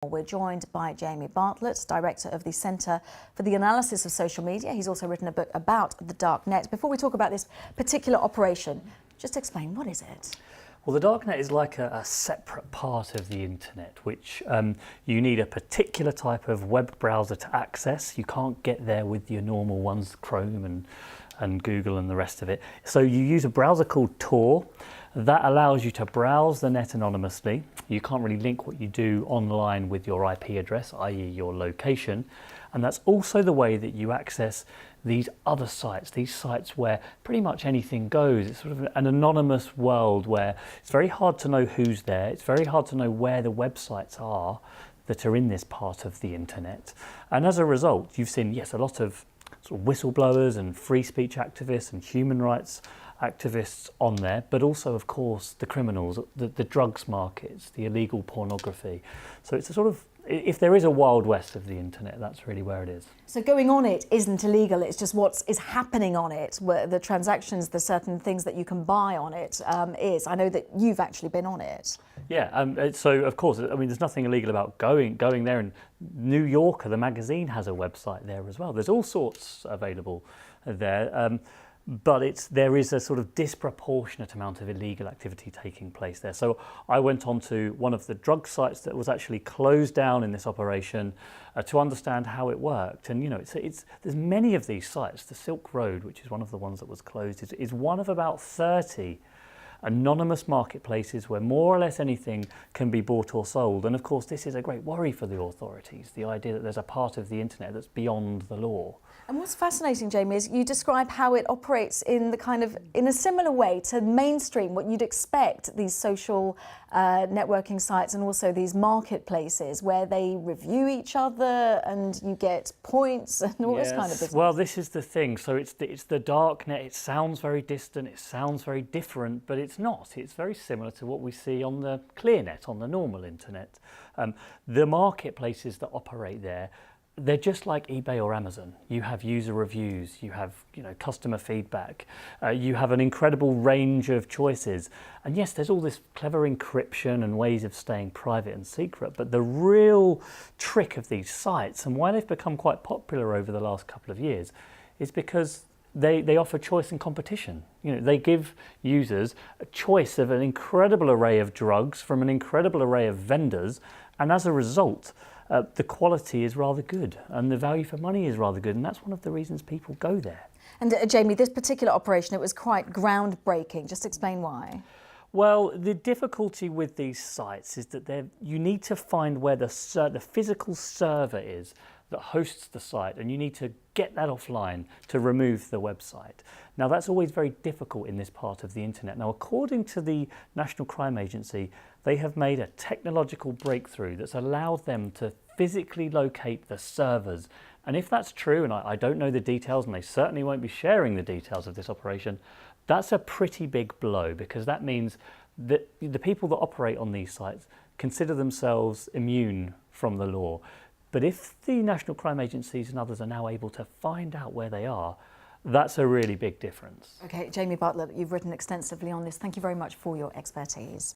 We're joined by Jamie Bartlett, Director of the Centre for the Analysis of Social Media. He's also written a book about the dark net. Before we talk about this particular operation, just explain, what is it? Well, the dark net is like a separate part of the internet, which you need a particular type of web browser to access. You can't get there with your normal ones, Chrome and Google and the rest of it. So you use a browser called Tor. That allows you to browse the net anonymously. You can't really link what you do online with your IP address, i.e. your location. And that's also the way that you access these other sites, these sites where pretty much anything goes. It's sort of an anonymous world where it's very hard to know who's there. It's very hard to know where the websites are that are in this part of the internet. And as a result, you've seen, yes, a lot of sort of whistleblowers and free speech activists and human rights activists on there, but also, of course, the criminals, the drugs markets, the illegal pornography. So it's a sort of, if there is a wild west of the internet, that's really where it is. So going on it isn't illegal, it's just what is happening on it, where the transactions, the certain things that you can buy on it is. I know that you've actually been on it. Yeah, so of course, I mean, there's nothing illegal about going there, and New Yorker, the magazine, has a website there as well. There's all sorts available there. But there is a sort of disproportionate amount of illegal activity taking place there. So I went on to one of the drug sites that was actually closed down in this operation to understand how it worked. And you know, there's many of these sites. The Silk Road, which is one of the ones that was closed, is one of about 30 anonymous marketplaces where more or less anything can be bought or sold. And of course, this is a great worry for the authorities, the idea that there's a part of the internet that's beyond the law. And what's fascinating, Jamie, is you describe how it operates in a similar way to mainstream, what you'd expect, these social networking sites and also these marketplaces where they review each other and you get points and all this kind of business. Well, this is the thing. So it's the dark net. It sounds very distant. It sounds very different, but it's not. It's very similar to what we see on the clear net, on the normal internet. The marketplaces that operate there, they're just like eBay or Amazon. You have user reviews, you have customer feedback, you have an incredible range of choices. And yes, there's all this clever encryption and ways of staying private and secret, but the real trick of these sites and why they've become quite popular over the last couple of years is because they offer choice and competition. They give users a choice of an incredible array of drugs from an incredible array of vendors, and as a result, the quality is rather good and the value for money is rather good, and that's one of the reasons people go there. And Jamie, this particular operation, it was quite groundbreaking. Just explain why. Well, the difficulty with these sites is that you need to find where the physical server is that hosts the site, and you need to get that offline to remove the website. Now, that's always very difficult in this part of the internet. Now, according to the National Crime Agency, they have made a technological breakthrough that's allowed them to physically locate the servers. And if that's true, and I don't know the details, and they certainly won't be sharing the details of this operation, that's a pretty big blow, because that means that the people that operate on these sites consider themselves immune from the law. But if the National Crime Agencies and others are now able to find out where they are, that's a really big difference. Okay, Jamie Bartlett, you've written extensively on this. Thank you very much for your expertise.